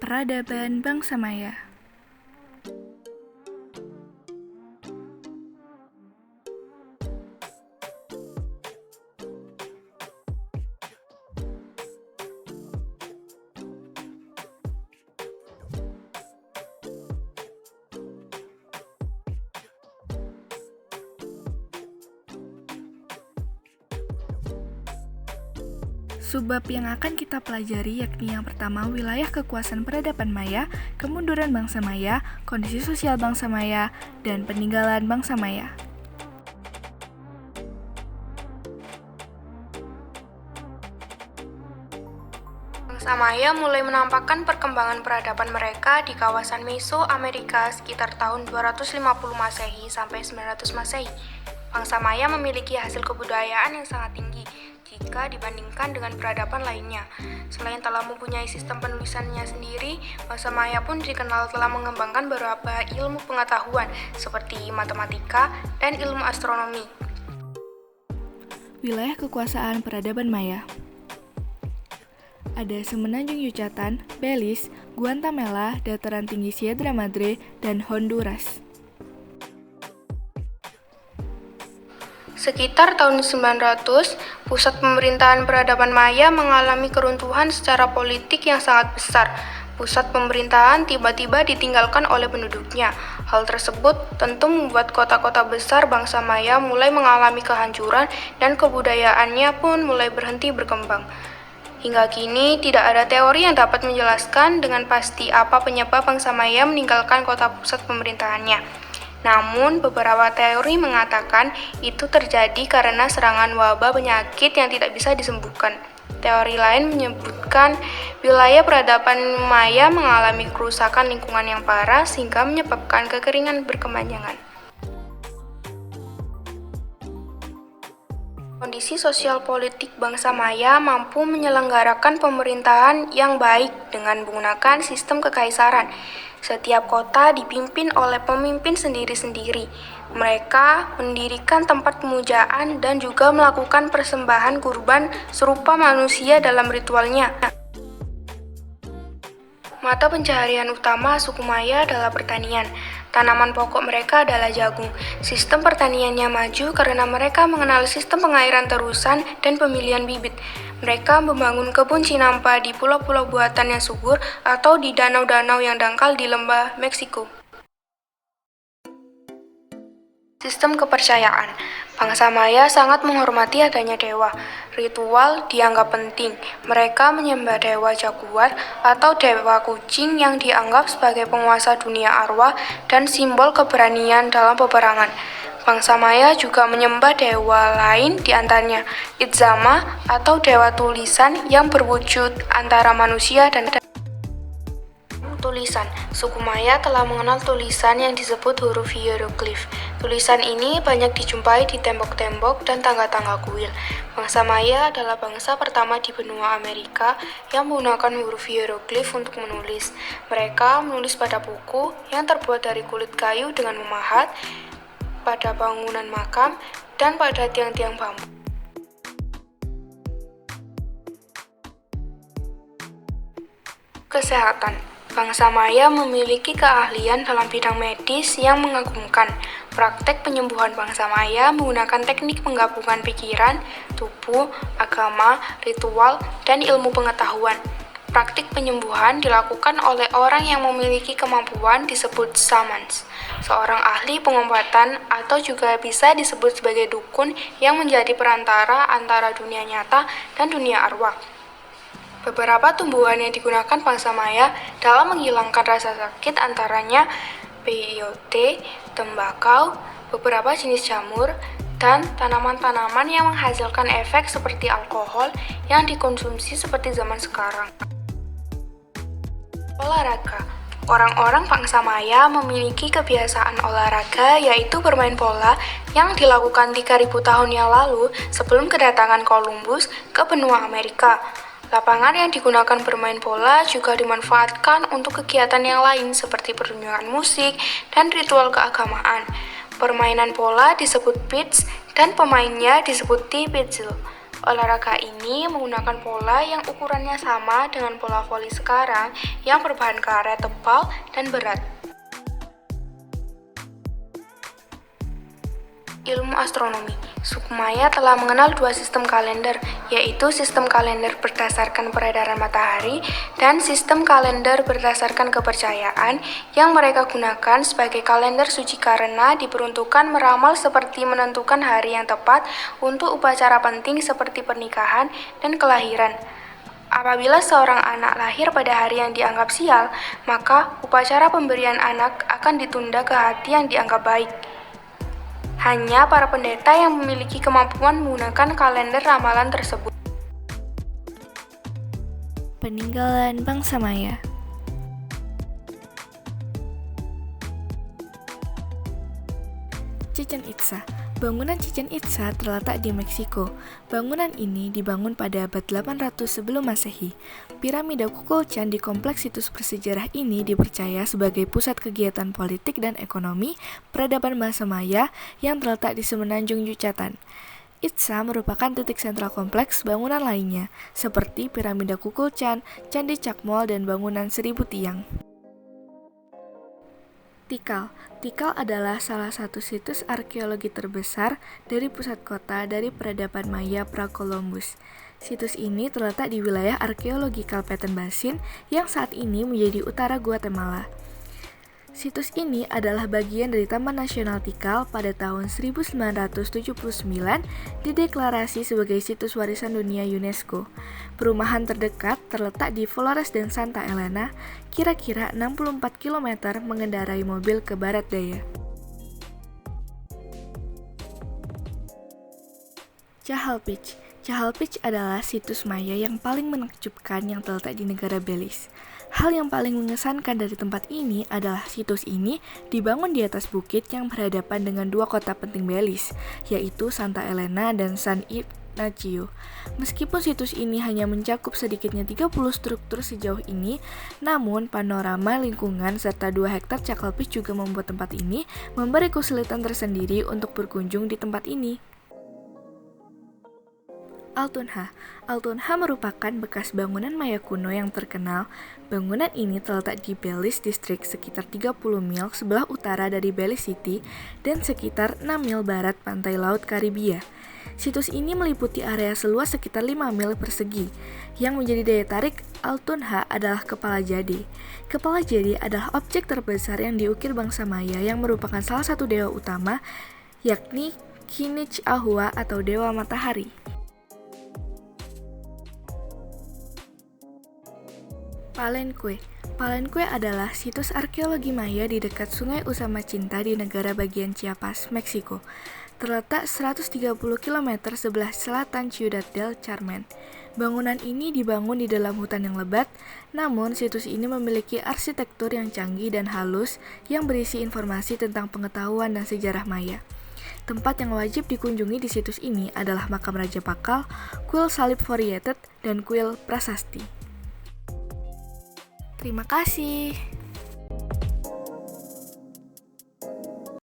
Peradaban Bangsa Maya. Subbab yang akan kita pelajari yakni yang pertama wilayah kekuasaan peradaban Maya, kemunduran bangsa Maya, kondisi sosial bangsa Maya, dan peninggalan bangsa Maya. Bangsa Maya mulai menampakkan perkembangan peradaban mereka di kawasan Mesoamerika sekitar tahun 250 Masehi sampai 900 Masehi. Bangsa Maya memiliki hasil kebudayaan yang sangat tinggi jika dibandingkan dengan peradaban lainnya. Selain telah mempunyai sistem penulisannya sendiri, bangsa Maya pun dikenal telah mengembangkan beberapa ilmu pengetahuan seperti matematika dan ilmu astronomi. Wilayah kekuasaan peradaban Maya. Ada Semenanjung Yucatan, Belize, Guatemala, Dataran Tinggi Sierra Madre, dan Honduras. Sekitar tahun 900, pusat pemerintahan peradaban Maya mengalami keruntuhan secara politik yang sangat besar. Pusat pemerintahan tiba-tiba ditinggalkan oleh penduduknya. Hal tersebut tentu membuat kota-kota besar bangsa Maya mulai mengalami kehancuran dan kebudayaannya pun mulai berhenti berkembang. Hingga kini, tidak ada teori yang dapat menjelaskan dengan pasti apa penyebab bangsa Maya meninggalkan kota pusat pemerintahannya. Namun, beberapa teori mengatakan itu terjadi karena serangan wabah penyakit yang tidak bisa disembuhkan. Teori lain menyebutkan wilayah peradaban Maya mengalami kerusakan lingkungan yang parah sehingga menyebabkan kekeringan berkepanjangan. Kondisi sosial politik bangsa Maya mampu menyelenggarakan pemerintahan yang baik dengan menggunakan sistem kekaisaran. Setiap kota dipimpin oleh pemimpin sendiri-sendiri. Mereka mendirikan tempat pemujaan dan juga melakukan persembahan kurban serupa manusia dalam ritualnya. Mata pencaharian utama suku Maya adalah pertanian. Tanaman pokok mereka adalah jagung. Sistem pertaniannya maju karena mereka mengenal sistem pengairan terusan dan pemilihan bibit. Mereka membangun kebun cinampa di pulau-pulau buatan yang subur atau di danau-danau yang dangkal di lembah Meksiko. Sistem kepercayaan. Bangsa Maya sangat menghormati adanya dewa. Ritual dianggap penting. Mereka menyembah dewa jaguar atau dewa kucing yang dianggap sebagai penguasa dunia arwah dan simbol keberanian dalam peperangan. Bangsa Maya juga menyembah dewa lain di antaranya Itzama atau dewa tulisan yang berwujud antara manusia dan tulisan. Suku Maya telah mengenal tulisan yang disebut huruf hieroglif. Tulisan ini banyak dijumpai di tembok-tembok dan tangga-tangga kuil. Bangsa Maya adalah bangsa pertama di benua Amerika yang menggunakan huruf hieroglif untuk menulis. Mereka menulis pada buku yang terbuat dari kulit kayu dengan memahat, pada bangunan makam, dan pada tiang-tiang bambu. Kesehatan. Bangsa Maya memiliki keahlian dalam bidang medis yang mengagumkan. Praktek penyembuhan bangsa Maya menggunakan teknik penggabungan pikiran, tubuh, agama, ritual, dan ilmu pengetahuan. Praktik penyembuhan dilakukan oleh orang yang memiliki kemampuan disebut shamans, seorang ahli pengobatan atau juga bisa disebut sebagai dukun yang menjadi perantara antara dunia nyata dan dunia arwah. Beberapa tumbuhan yang digunakan bangsa Maya dalam menghilangkan rasa sakit antaranya peyote, tembakau, beberapa jenis jamur, dan tanaman-tanaman yang menghasilkan efek seperti alkohol yang dikonsumsi seperti zaman sekarang. Olahraga. Orang-orang bangsa Maya memiliki kebiasaan olahraga yaitu bermain bola yang dilakukan 3.000 tahun yang lalu sebelum kedatangan Columbus ke benua Amerika. Lapangan yang digunakan bermain bola juga dimanfaatkan untuk kegiatan yang lain seperti pertunjukan musik dan ritual keagamaan. Permainan bola disebut pitch dan pemainnya disebut tipitzel. Olahraga ini menggunakan pola yang ukurannya sama dengan pola voli sekarang yang berbahan karet tebal dan berat. Ilmu astronomi. Suku Maya telah mengenal dua sistem kalender, yaitu sistem kalender berdasarkan peredaran matahari dan sistem kalender berdasarkan kepercayaan yang mereka gunakan sebagai kalender suci karena diperuntukkan meramal seperti menentukan hari yang tepat untuk upacara penting seperti pernikahan dan kelahiran. Apabila seorang anak lahir pada hari yang dianggap sial, maka upacara pemberian anak akan ditunda ke hati yang dianggap baik. Hanya para pendeta yang memiliki kemampuan menggunakan kalender ramalan tersebut. Peninggalan bangsa Maya. Chichén Itzá. Bangunan Chichén Itzá terletak di Meksiko. Bangunan ini dibangun pada abad 800 sebelum Masehi. Piramida Kukulcan di kompleks situs bersejarah ini dipercaya sebagai pusat kegiatan politik dan ekonomi peradaban bangsa Maya yang terletak di semenanjung Yucatan. Itzá merupakan titik sentral kompleks bangunan lainnya, seperti Piramida Kukulcan, Candi Cakmol, dan bangunan 1000 tiang. Tikal. Tikal adalah salah satu situs arkeologi terbesar dari pusat kota dari peradaban Maya pra-Columbus. Situs ini terletak di wilayah arkeologi Calpeten Basin yang saat ini menjadi utara Guatemala. Situs ini adalah bagian dari Taman Nasional Tikal pada tahun 1979 dideklarasi sebagai Situs Warisan Dunia UNESCO. Perumahan terdekat terletak di Flores dan Santa Elena, kira-kira 64 km mengendarai mobil ke barat daya. Cajalpich. Cajalpich adalah situs Maya yang paling menakjubkan yang terletak di negara Belize. Hal yang paling mengesankan dari tempat ini adalah situs ini dibangun di atas bukit yang berhadapan dengan dua kota penting Belize, yaitu Santa Elena dan San Ignacio. Meskipun situs ini hanya mencakup sedikitnya 30 struktur sejauh ini, namun panorama lingkungan serta 2 hektar Cajalpich juga membuat tempat ini memberi kesulitan tersendiri untuk berkunjung di tempat ini. Altunja. Altunja merupakan bekas bangunan Maya kuno yang terkenal. Bangunan ini terletak di Belize District sekitar 30 mil sebelah utara dari Belize City dan sekitar 6 mil barat pantai Laut Karibia. Situs ini meliputi area seluas sekitar 5 mil persegi. Yang menjadi daya tarik Altunja adalah kepala jade. Kepala jade adalah objek terbesar yang diukir bangsa Maya yang merupakan salah satu dewa utama, yakni Kinich Ahua atau dewa matahari. Palenque. Palenque adalah situs arkeologi Maya di dekat Sungai Usumacinta di negara bagian Chiapas, Meksiko. Terletak 130 km sebelah selatan Ciudad del Carmen. Bangunan ini dibangun di dalam hutan yang lebat, namun situs ini memiliki arsitektur yang canggih dan halus yang berisi informasi tentang pengetahuan dan sejarah Maya. Tempat yang wajib dikunjungi di situs ini adalah makam Raja Pakal, kuil salib Varietet, dan kuil prasasti. Terima kasih.